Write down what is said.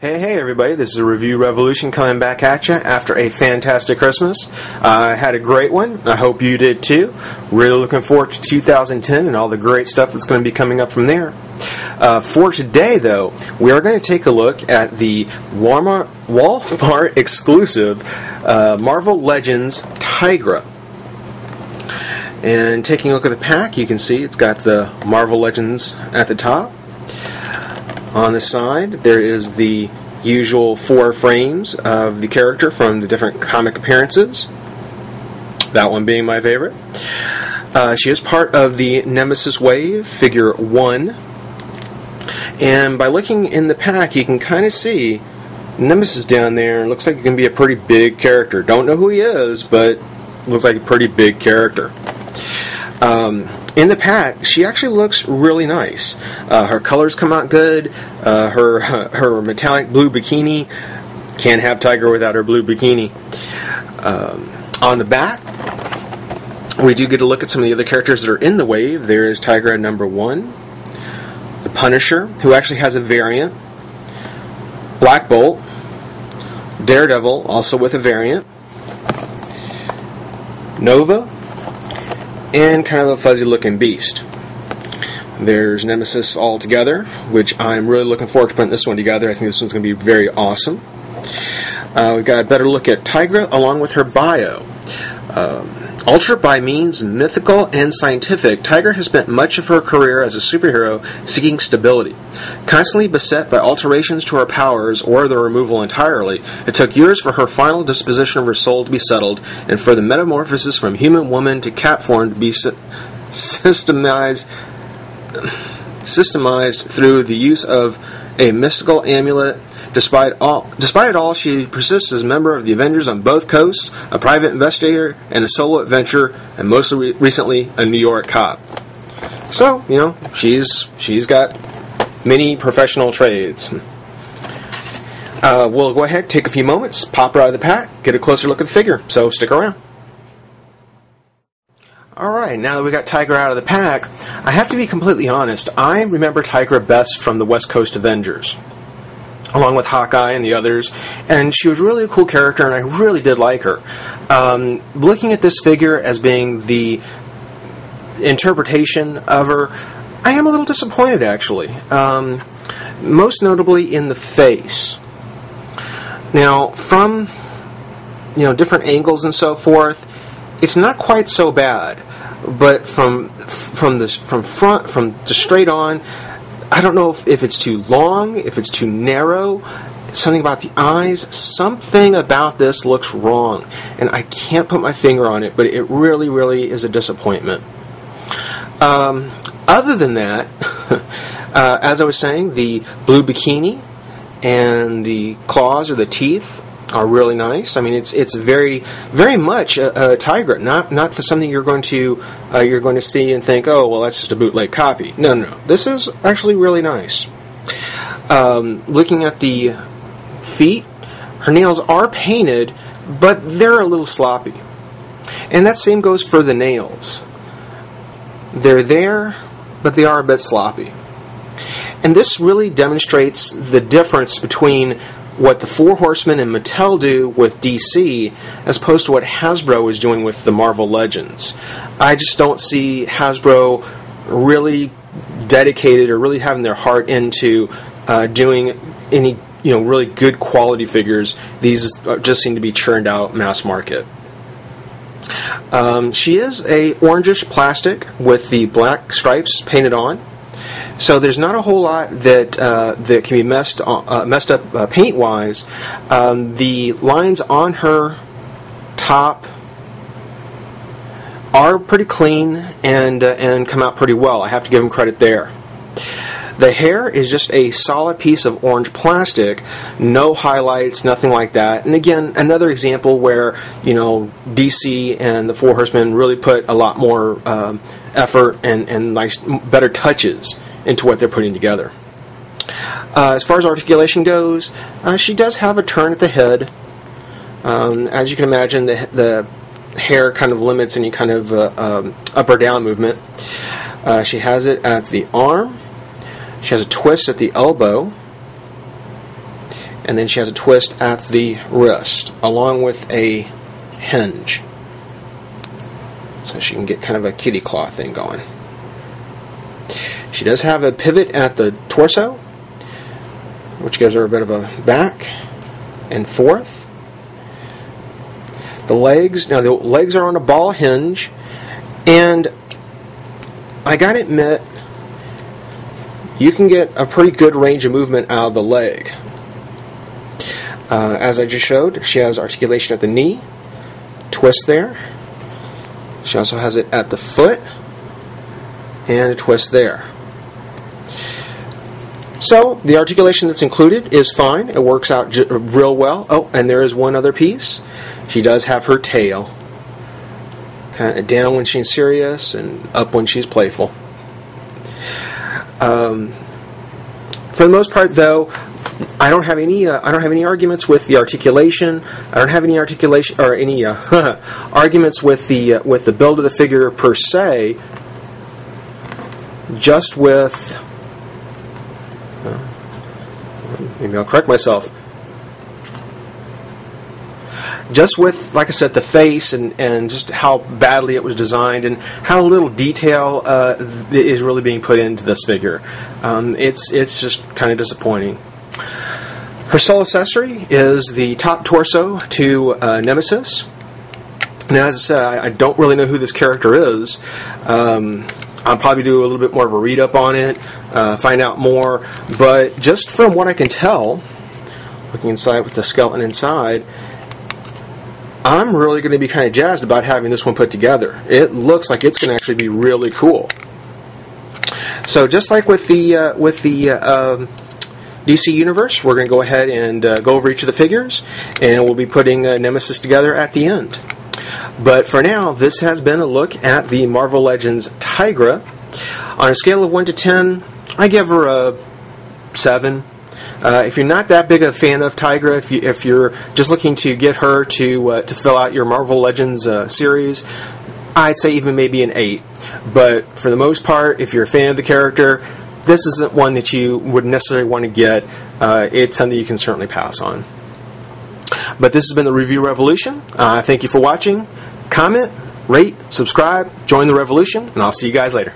Hey everybody, this is a Review Revolution coming back at you after a fantastic Christmas. I had a great one. I hope you did too. Really looking forward to 2010 and all the great stuff that's going to be coming up from there. For today though, we are going to take a look at the Wal-mart exclusive Marvel Legends Tigra. And taking a look at the pack, you can see it's got the Marvel Legends at the top. On the side, there is the usual 4 frames of the character from the different comic appearances. That one being my favorite. She is part of the Nemesis Wave, figure 1. And by looking in the pack, you can kind of see Nemesis down there. Looks like he can be a pretty big character. Don't know who he is, but looks like a pretty big character. In the pack, she actually looks really nice. Her colors come out good. Her metallic blue bikini. Can't have Tigra without her blue bikini. On the back, we do get a look at some of the other characters that are in the wave. There is Tigra number 1. The Punisher, who actually has a variant. Black Bolt. Daredevil, also with a variant. Nova. And kind of a fuzzy looking beast. There's Nemesis all together, which I'm really looking forward to putting this one together. I think this one's going to be very awesome. We've got a better look at Tigra along with her bio. Ultra by means mythical and scientific, Tigra has spent much of her career as a superhero seeking stability. Constantly beset by alterations to her powers or their removal entirely, it took years for her final disposition of her soul to be settled and for the metamorphosis from human woman to cat form to be systemized through the use of a mystical amulet. Despite it all, she persists as a member of the Avengers on both coasts, a private investigator, and a solo adventurer, and most recently, a New York cop. So, you know, she's got many professional trades. We'll go ahead, take a few moments, pop her out of the pack, get a closer look at the figure, so stick around. Alright, now that we got Tigra out of the pack, I have to be completely honest, I remember Tigra best from the West Coast Avengers, along with Hawkeye and the others, and she was really a cool character, and I really did like her. Looking at this figure as being the interpretation of her, I am a little disappointed, actually. Most notably in the face. Now, from different angles and so forth, it's not quite so bad, but from straight on, I don't know if it's too long, if it's too narrow, something about the eyes, something about this looks wrong. And I can't put my finger on it, but it really, really is a disappointment. Other than that, as I was saying, the blue bikini and the claws or the teeth are really nice. I mean, it's very, very much a Tigra, not something you're going to see and think, oh, well, that's just a bootleg copy. No. This is actually really nice. Looking at the feet, her nails are painted, but they're a little sloppy. And that same goes for the nails. They're there, but they are a bit sloppy. And this really demonstrates the difference between what the Four Horsemen and Mattel do with DC as opposed to what Hasbro is doing with the Marvel Legends. I just don't see Hasbro really dedicated or really having their heart into doing any really good quality figures. These just seem to be churned out mass market. She is a orangish plastic with the black stripes painted on. So there's not a whole lot that can be messed up paint-wise. The lines on her top are pretty clean and come out pretty well. I have to give them credit there. The hair is just a solid piece of orange plastic, no highlights, nothing like that. And again, another example where DC and the Four Horsemen really put a lot more effort and nice, better touches into what they're putting together. As far as articulation goes, she does have a turn at the head. As you can imagine, the hair kind of limits any kind of up or down movement. She has it at the arm. She has a twist at the elbow. and then she has a twist at the wrist, along with a hinge. So she can get kind of a kitty claw thing going. She does have a pivot at the torso, which gives her a bit of a back and forth. The legs, now the legs are on a ball hinge, and I gotta admit, you can get a pretty good range of movement out of the leg. As I just showed, she has articulation at the knee, twist there. She also has it at the foot, and a twist there. So, the articulation that's included is fine. It works out real well. Oh, and there is one other piece. She does have her tail. Kind of down when she's serious and up when she's playful. For the most part, though, I don't have any arguments with the articulation. I don't have any articulation or any arguments with the build of the figure per se. Just with, maybe I'll correct myself. Just with, like I said, the face and just how badly it was designed and how little detail is really being put into this figure. It's just kind of disappointing. Her sole accessory is the top torso to Nemesis. Now, as I said, I don't really know who this character is. I'll probably do a little bit more of a read-up on it, find out more. But just from what I can tell, looking inside with the skeleton inside, I'm really going to be kind of jazzed about having this one put together. It looks like it's going to actually be really cool. So just like with the DC Universe, we're going to go ahead and go over each of the figures, and we'll be putting Nemesis together at the end. But for now, this has been a look at the Marvel Legends Tigra. On a scale of 1 to 10, I give her a 7. If you're not that big a fan of Tigra, if you're just looking to get her to fill out your Marvel Legends series, I'd say even maybe an 8. But for the most part, if you're a fan of the character, this isn't one that you would necessarily want to get. It's something you can certainly pass on. But this has been the Review Revolution. Thank you for watching. Comment, rate, subscribe, join the revolution, and I'll see you guys later.